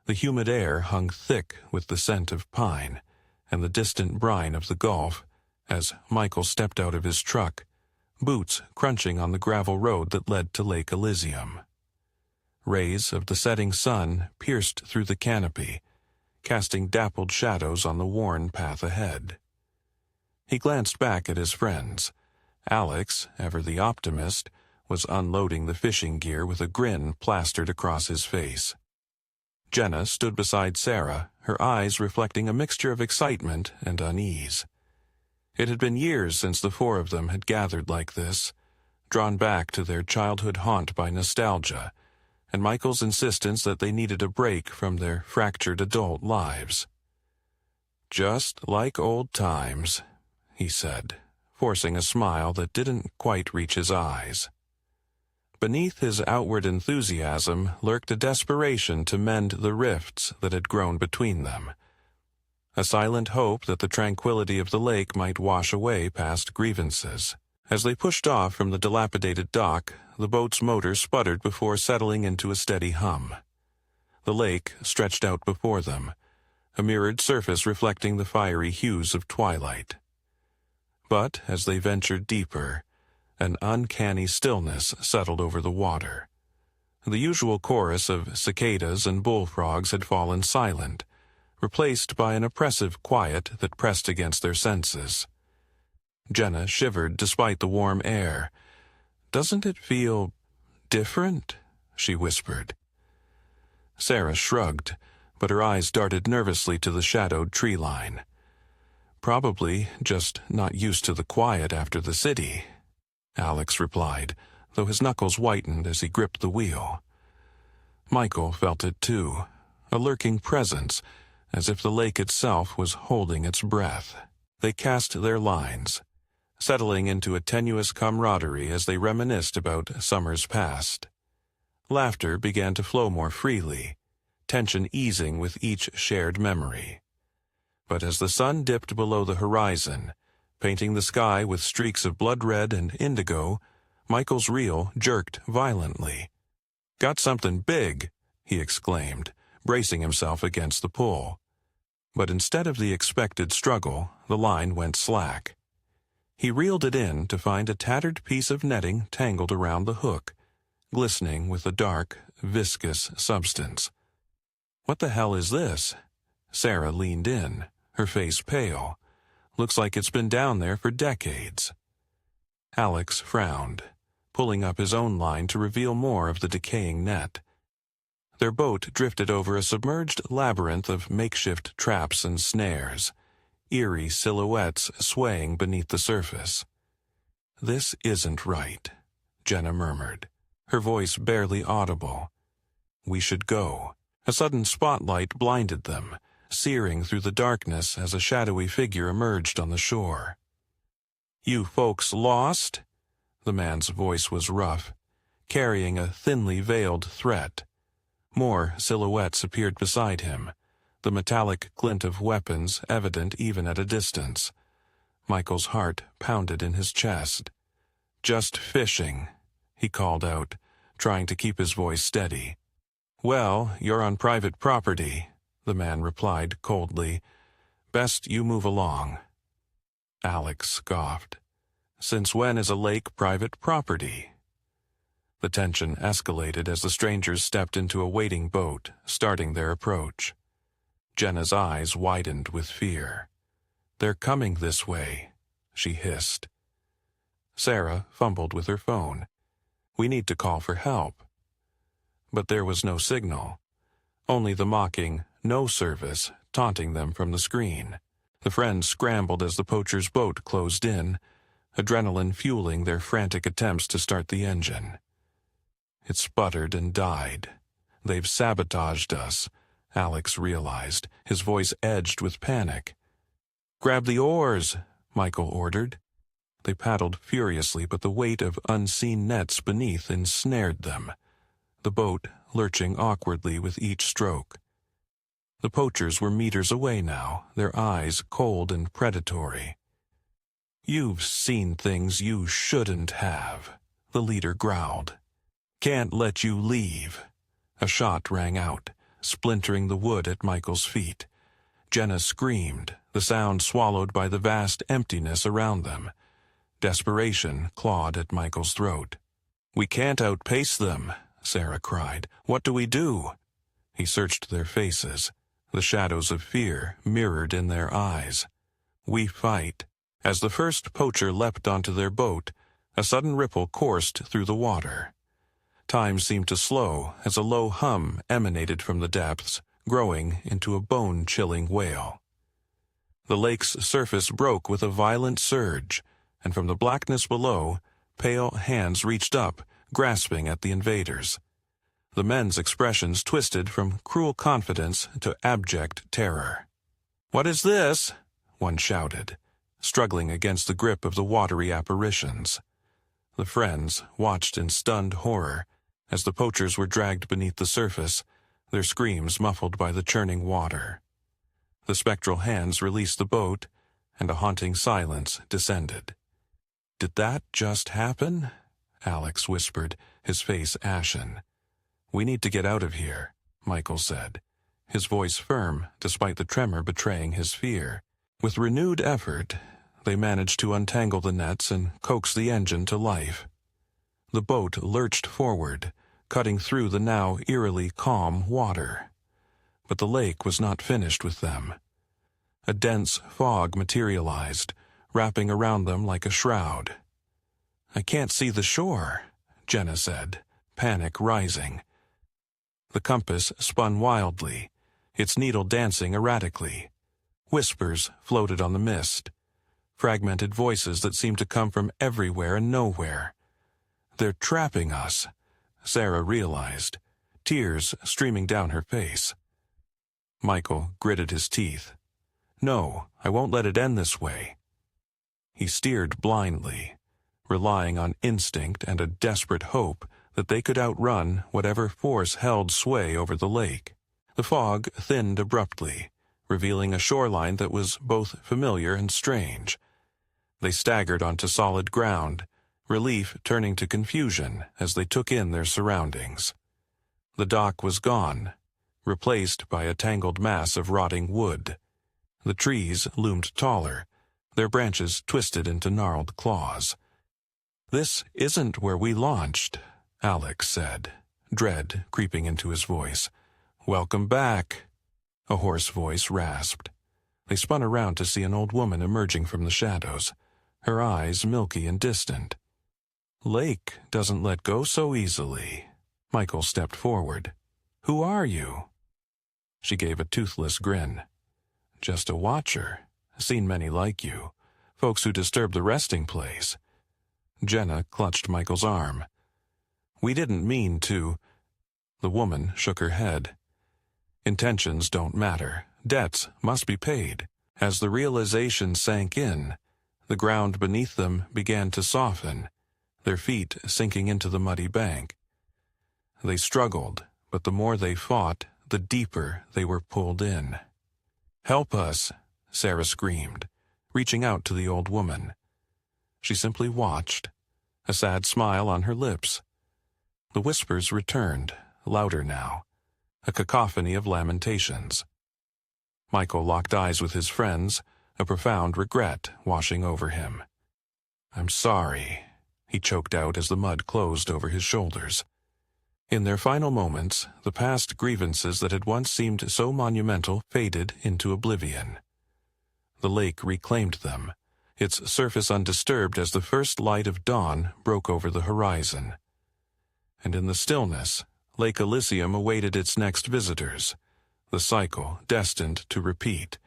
The humid air hung thick with the scent of pine and the distant brine of the Gulf as Michael stepped out of his truck, boots crunching on the gravel road that led to Lake Elysium. Rays of the setting sun pierced through the canopy, casting dappled shadows on the worn path ahead. He glanced back at his friends. Alex, ever the optimist, was unloading the fishing gear with a grin plastered across his face. Jenna stood beside Sarah, her eyes reflecting a mixture of excitement and unease. It had been years since the four of them had gathered like this, drawn back to their childhood haunt by nostalgia, and Michael's insistence that they needed a break from their fractured adult lives. "Just like old times," he said, forcing a smile that didn't quite reach his eyes. Beneath his outward enthusiasm lurked a desperation to mend the rifts that had grown between them, a silent hope that the tranquility of the lake might wash away past grievances. As they pushed off from the dilapidated dock, the boat's motor sputtered before settling into a steady hum. The lake stretched out before them, a mirrored surface reflecting the fiery hues of twilight. But as they ventured deeper, an uncanny stillness settled over the water. The usual chorus of cicadas and bullfrogs had fallen silent, replaced by an oppressive quiet that pressed against their senses. Jenna shivered despite the warm air. "Doesn't it feel different?" she whispered. Sarah shrugged, but her eyes darted nervously to the shadowed tree line. "Probably just not used to the quiet after the city," Alex replied, though his knuckles whitened as he gripped the wheel. Michael felt it too, a lurking presence, as if the lake itself was holding its breath. They cast their lines, settling into a tenuous camaraderie as they reminisced about summers past. Laughter began to flow more freely, tension easing with each shared memory. But as the sun dipped below the horizon, painting the sky with streaks of blood red and indigo, Michael's reel jerked violently. "Got something big," he exclaimed, bracing himself against the pull. But instead of the expected struggle, the line went slack. He reeled it in to find a tattered piece of netting tangled around the hook, glistening with a dark, viscous substance. "What the hell is this?" Sarah leaned in, her face pale. "Looks like it's been down there for decades." Alex frowned, pulling up his own line to reveal more of the decaying net. Their boat drifted over a submerged labyrinth of makeshift traps and snares, eerie silhouettes swaying beneath the surface. "This isn't right," Jenna murmured, her voice barely audible. "We should go." A sudden spotlight blinded them, searing through the darkness as a shadowy figure emerged on the shore. "You folks lost?" The man's voice was rough, carrying a thinly veiled threat. More silhouettes appeared beside him, the metallic glint of weapons evident even at a distance. Michael's heart pounded in his chest. "Just fishing," he called out, trying to keep his voice steady. "Well, you're on private property," the man replied coldly. "Best you move along." Alex scoffed. "Since when is a lake private property?" The tension escalated as the strangers stepped into a waiting boat, starting their approach. Jenna's eyes widened with fear. "They're coming this way," she hissed. Sarah fumbled with her phone. "We need to call for help." But there was no signal, only the mocking "no service" taunting them from the screen. The friends scrambled as the poacher's boat closed in, adrenaline fueling their frantic attempts to start the engine. It sputtered and died. "They've sabotaged us," Alex realized, his voice edged with panic. "Grab the oars," Michael ordered. They paddled furiously, but the weight of unseen nets beneath ensnared them, the boat lurching awkwardly with each stroke. The poachers were meters away now, their eyes cold and predatory. "You've seen things you shouldn't have," the leader growled. "Can't let you leave." A shot rang out, splintering the wood at Michael's feet. Jenna screamed, the sound swallowed by the vast emptiness around them. Desperation clawed at Michael's throat. "We can't outpace them," Sarah cried. "What do we do?" He searched their faces, the shadows of fear mirrored in their eyes. "We fight." As the first poacher leapt onto their boat, a sudden ripple coursed through the water. Time seemed to slow as a low hum emanated from the depths, growing into a bone-chilling wail. The lake's surface broke with a violent surge, and from the blackness below, pale hands reached up, grasping at the invaders. The men's expressions twisted from cruel confidence to abject terror. "What is this?" one shouted, struggling against the grip of the watery apparitions. The friends watched in stunned horror as the poachers were dragged beneath the surface, their screams muffled by the churning water. The spectral hands released the boat, and a haunting silence descended. "Did that just happen?" Alex whispered, his face ashen. "We need to get out of here," Michael said, his voice firm despite the tremor betraying his fear. With renewed effort, they managed to untangle the nets and coax the engine to life. The boat lurched forward, cutting through the now eerily calm water. But the lake was not finished with them. A dense fog materialized, wrapping around them like a shroud. "I can't see the shore," Jenna said, panic rising. The compass spun wildly, its needle dancing erratically. Whispers floated on the mist, fragmented voices that seemed to come from everywhere and nowhere. "They're trapping us," Sarah realized, tears streaming down her face. Michael gritted his teeth. "No, I won't let it end this way." He steered blindly, relying on instinct and a desperate hope that they could outrun whatever force held sway over the lake. The fog thinned abruptly, revealing a shoreline that was both familiar and strange. They staggered onto solid ground, relief turning to confusion as they took in their surroundings. The dock was gone, replaced by a tangled mass of rotting wood. The trees loomed taller, their branches twisted into gnarled claws. "This isn't where we launched," Alex said, dread creeping into his voice. "Welcome back," a hoarse voice rasped. They spun around to see an old woman emerging from the shadows, her eyes milky and distant. "Lake doesn't let go so easily." Michael stepped forward. "Who are you?" She gave a toothless grin. "Just a watcher. Seen many like you. Folks who disturb the resting place." Jenna clutched Michael's arm. "We didn't mean to." The woman shook her head. "Intentions don't matter. Debts must be paid." As the realization sank in, the ground beneath them began to soften, their feet sinking into the muddy bank. They struggled, but the more they fought, the deeper they were pulled in. "Help us," Sarah screamed, reaching out to the old woman. She simply watched, a sad smile on her lips. The whispers returned, louder now, a cacophony of lamentations. Michael locked eyes with his friends, a profound regret washing over him. "I'm sorry," he choked out as the mud closed over his shoulders. In their final moments, the past grievances that had once seemed so monumental faded into oblivion. The lake reclaimed them, its surface undisturbed as the first light of dawn broke over the horizon. And in the stillness, Lake Elysium awaited its next visitors, the cycle destined to repeat,